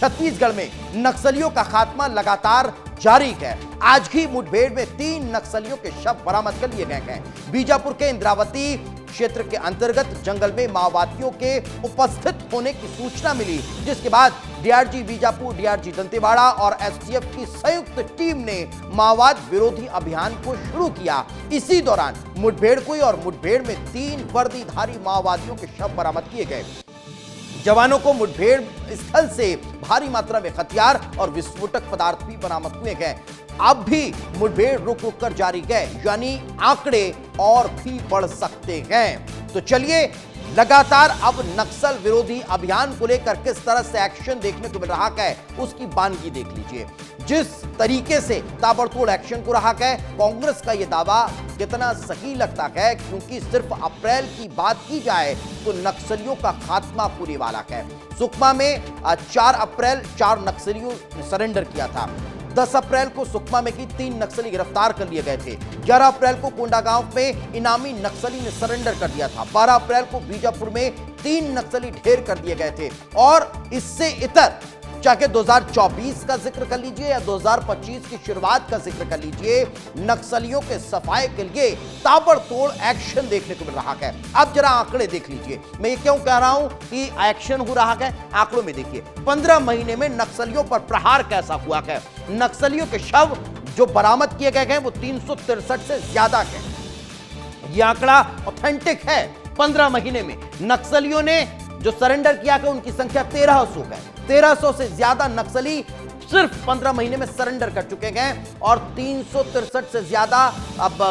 छत्तीसगढ़ में नक्सलियों का खात्मा लगातार जारी है। आज की मुठभेड़ में 3 नक्सलियों के शव बरामद कर लिए गए हैं। बीजापुर के इंद्रावती क्षेत्र के अंतर्गत जंगल में माओवादियों के उपस्थित होने की सूचना मिली, जिसके बाद डीआरजी बीजापुर, डीआरजी दंतेवाड़ा और एसटीएफ की संयुक्त टीम ने माओवाद विरोधी अभियान को शुरू किया। इसी दौरान मुठभेड़ हुई और मुठभेड़ में 3 वर्दीधारी माओवादियों के शव बरामद किए गए। जवानों को मुठभेड़ स्थल से भारी मात्रा में हथियार और विस्फोटक पदार्थ भी बरामद हुए गए। अब भी मुठभेड़ रुक रुक कर जारी है, यानी आंकड़े और भी बढ़ सकते हैं। तो चलिए लगातार अब नक्सल विरोधी अभियान को लेकर किस तरह से एक्शन देखने को मिल रहा है, उसकी बानगी देख लीजिए। जिस तरीके से ताबड़तोड़ एक्शन को रहा है, कांग्रेस का यह दावा कितना सही लगता है, क्योंकि सिर्फ अप्रैल की बात की जाए तो नक्सलियों का खात्मा होने वाला है। सुकमा में 4 अप्रैल 4 नक्सलियों ने सरेंडर किया था। 10 अप्रैल को सुकमा में की 3 नक्सली गिरफ्तार कर लिए गए थे। 11 अप्रैल को कोंडागांव में इनामी नक्सली ने सरेंडर कर दिया था। 12 अप्रैल को बीजापुर में 3 नक्सली ढेर कर दिए गए थे। और इससे इतर चाहे 2024 का जिक्र कर लीजिए या 2025 की शुरुआत का जिक्र कर लीजिए, नक्सलियों के सफाए के लिए ताबड़तोड़ एक्शन देखने को मिल रहा है। अब जरा आंकड़े देख लीजिए। मैं ये क्यों कह रहा हूं कि एक्शन हो रहा है, आंकड़ों में देखिए। 15 महीने में नक्सलियों पर प्रहार कैसा हुआ है। नक्सलियों के शव जो बरामद किए गए हैं वो 363 से ज्यादा है। यह आंकड़ा ऑथेंटिक है। 15 महीने में नक्सलियों ने जो सरेंडर किया है उनकी संख्या 1300 है। 1300 से ज्यादा नक्सली सिर्फ 15 महीने में सरेंडर कर चुके हैं और 363 से ज्यादा अब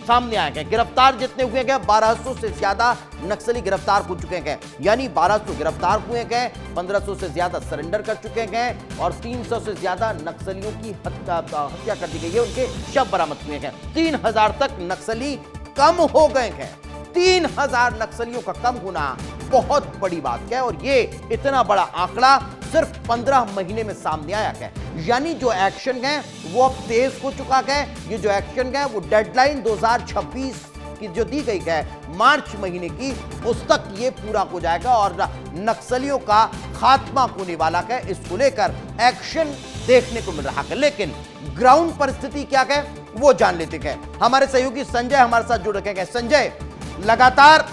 सामने आए हैं। गिरफ्तार जितने हुए हैं 1200 से ज्यादा नक्सली गिरफ्तार हो चुके हैं, यानी 1200 गिरफ्तार हुए हैं, 1500 से ज्यादा सरेंडर कर चुके हैं और 300 से ज्यादा नक्सलियों की हत्या कर दी गई है, उनके शव बरामद हुए हैं। 3000 तक नक्सली कम हो गए हैं। 3000 नक्सलियों का कम होना बहुत बड़ी बात है और ये इतना बड़ा आंकड़ा सिर्फ 15 महीने में सामने आया है। यानी जो एक्शन है वो अब तेज हो चुका है। ये जो एक्शन है वो डेडलाइन 2026 की जो दी गई है मार्च महीने की, उस तक ये पूरा हो जाएगा और नक्सलियों का खात्मा होने वाला है। इसको लेकर एक्शन देखने को मिल रहा है, लेकिन ग्राउंड परिस्थिति क्या है वो जान लेते हैं। हमारे सहयोगी संजय हमारे साथ जुड़ रखे हैं। संजय, लगातार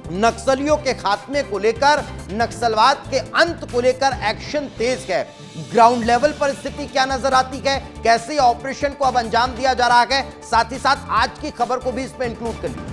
नक्सलियों के खात्मे को लेकर, नक्सलवाद के अंत को लेकर एक्शन तेज है। ग्राउंड लेवल पर स्थिति क्या नजर आती है, कैसे ऑपरेशन को अब अंजाम दिया जा रहा है, साथ ही साथ आज की खबर को भी इसमें इंक्लूड कर लीजिए।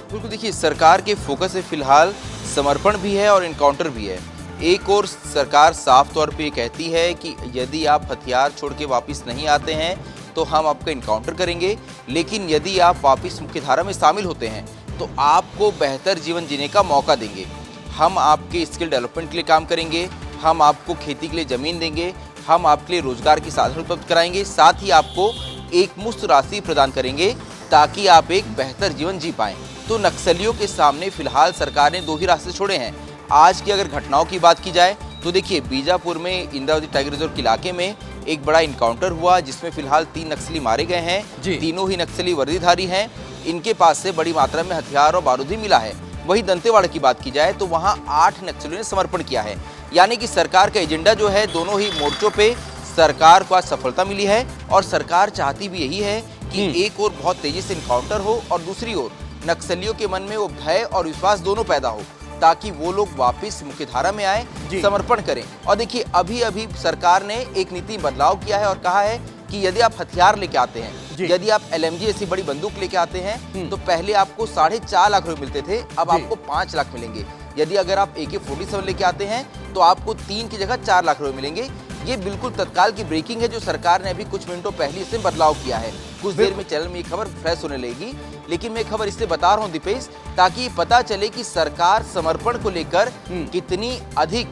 बिल्कुल, देखिए सरकार के फोकस से फिलहाल समर्पण भी है और इनकाउंटर भी है। एक और सरकार साफ तौर पे कहती है कि यदि आप हथियार छोड़ के वापस नहीं आते हैं तो हम आपका इनकाउंटर करेंगे, लेकिन यदि आप वापस मुख्यधारा में शामिल होते हैं तो आपको बेहतर जीवन जीने का मौका देंगे। हम आपके स्किल डेवलपमेंट के लिए काम करेंगे, हम आपको खेती के लिए ज़मीन देंगे, हम आपके लिए रोजगार की साधन उपलब्ध कराएंगे, साथ ही आपको एक मुफ्त राशि प्रदान करेंगे ताकि आप एक बेहतर जीवन जी पाएँ। तो नक्सलियों के सामने फिलहाल सरकार ने 2 ही रास्ते छोड़े हैं। आज की अगर घटनाओं की बात की जाए तो देखिए, बीजापुर में इंद्रावती टाइगर रिजर्व के इलाके में एक बड़ा इनकाउंटर हुआ जिसमें फिलहाल 3 नक्सली मारे गए हैं। तीनों ही नक्सली वर्दीधारी हैं। इनके पास से बड़ी मात्रा में हथियार और बारूद भी मिला है। वहीं दंतेवाड़ा की बात की जाए तो वहां 8 नक्सलियों ने समर्पण किया है। यानी कि सरकार का एजेंडा जो है, दोनों ही मोर्चों पे सरकार को आज सफलता मिली है और सरकार चाहती भी यही है कि एक और बहुत तेजी से इनकाउंटर हो और दूसरी ओर नक्सलियों के मन में वो भय और विश्वास दोनों पैदा हो ताकि वो लोग वापस मुख्यधारा में आए, समर्पण करें। और देखिए, अभी अभी सरकार ने एक नीति बदलाव किया है और कहा है कि यदि आप हथियार लेके आते हैं, यदि आप LMG ऐसी बड़ी बंदूक लेके आते हैं तो पहले आपको 4.5 लाख रुपए मिलते थे, अब आपको 5 लाख मिलेंगे। यदि अगर आप AK-47 लेके आते हैं तो आपको 3 की जगह 4 लाख रुपए मिलेंगे। ये बिल्कुल तत्काल की ब्रेकिंग है जो सरकार ने अभी कुछ मिनटों पहले इसमें बदलाव किया है। कुछ देर में चैनल में ये खबर फ्रेश होने लगेगी, लेकिन मैं खबर इसलिए बता रहा हूँ दीपेश, ताकि पता चले कि सरकार समर्पण को लेकर कितनी अधिक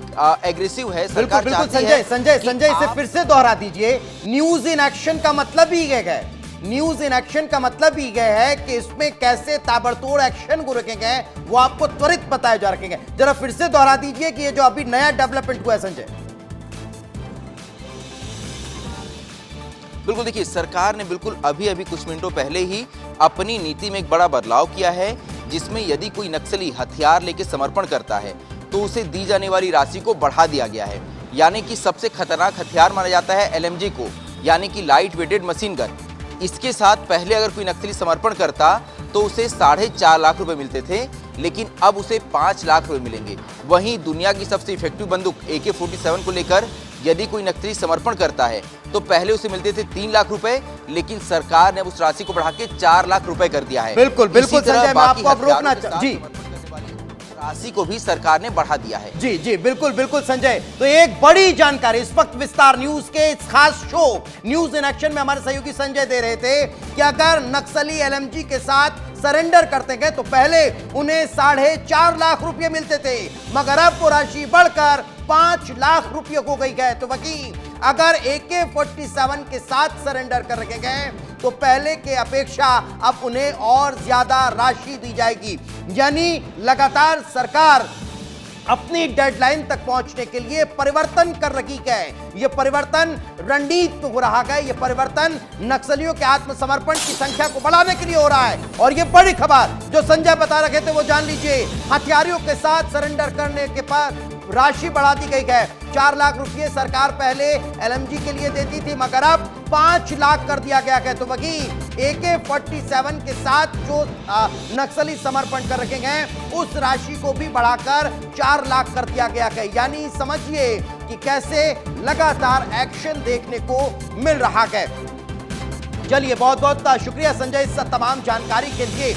एग्रेसिव है। सरकार बिल्कुल संजय इसे फिर से दोहरा दीजिए। न्यूज इन एक्शन का मतलब ही है, न्यूज इन एक्शन का मतलब ही यह है कि इसमें कैसे ताबड़तोड़ एक्शन को रखे गए वो आपको त्वरित बताए जा रखेंगे। जरा फिर से दोहरा दीजिए कि ये जो अभी नया डेवलपमेंट हुआ है संजय। बिल्कुल, देखिए सरकार ने बिल्कुल अभी अभी कुछ मिनटों पहले ही अपनी नीति में एक बड़ा बदलाव किया है, जिसमें यदि कोई नक्सली हथियार लेके समर्पण करता है तो उसे दी जाने वाली राशि को बढ़ा दिया गया है। यानी कि सबसे खतरनाक हथियार माना जाता है एलएमजी को, यानी कि लाइट वेटेड मशीन गन। इसके साथ पहले अगर कोई नक्सली समर्पण करता तो उसे 4.5 लाख रुपए मिलते थे, लेकिन अब उसे 5 लाख रुपए मिलेंगे। वहीं दुनिया की सबसे इफेक्टिव बंदूक AK-47 को लेकर यदि कोई नक्सली समर्पण करता है तो पहले उसे मिलते थे 3 लाख रुपए, लेकिन सरकार ने उस राशि को बढ़ा के 4 लाख रुपए कर दिया है। बिल्कुल बिल्कुल इसी तरह संजय, मैं बाकी आपको अब रोकना हथियारों के साथ जी समर्पण करने वाली राशि को भी सरकार ने बढ़ा दिया है। जी जी बिल्कुल बिल्कुल संजय। तो एक बड़ी जानकारी इस वक्त विस्तार न्यूज के इस खास शो न्यूज इन एक्शन में हमारे सहयोगी संजय दे रहे थे कि अगर नक्सली एलएमजी के साथ सरेंडर करते गए तो पहले उन्हें 4.5 लाख रुपए मिलते थे, मगर अब वो राशि बढ़कर 5 लाख रुपए हो गई है। तो वकील अगर AK-47 के साथ सरेंडर कर रखे गए तो पहले के अपेक्षा अब उन्हें और ज्यादा राशि दी जाएगी। यानी लगातार सरकार अपनी डेडलाइन तक पहुंचने के लिए परिवर्तन कर रही है। यह परिवर्तन रणनीति हो रहा है, यह परिवर्तन नक्सलियों के आत्मसमर्पण की संख्या को बढ़ाने के लिए हो रहा है। और यह बड़ी खबर जो संजय बता रहे थे वो जान लीजिए, हथियारों के साथ सरेंडर करने के बाद राशि बढ़ा दी गई है। 4 लाख रुपए सरकार पहले एलएमजी के लिए देती थी, मगर अब 5 लाख कर दिया गया है। तो वही AK-47 के साथ जो नक्सली समर्पण कर रखे हैं उस राशि को भी बढ़ाकर 4 लाख कर दिया गया है। यानी समझिए कि कैसे लगातार एक्शन देखने को मिल रहा है। चलिए बहुत बहुत शुक्रिया संजय इस तमाम जानकारी के लिए।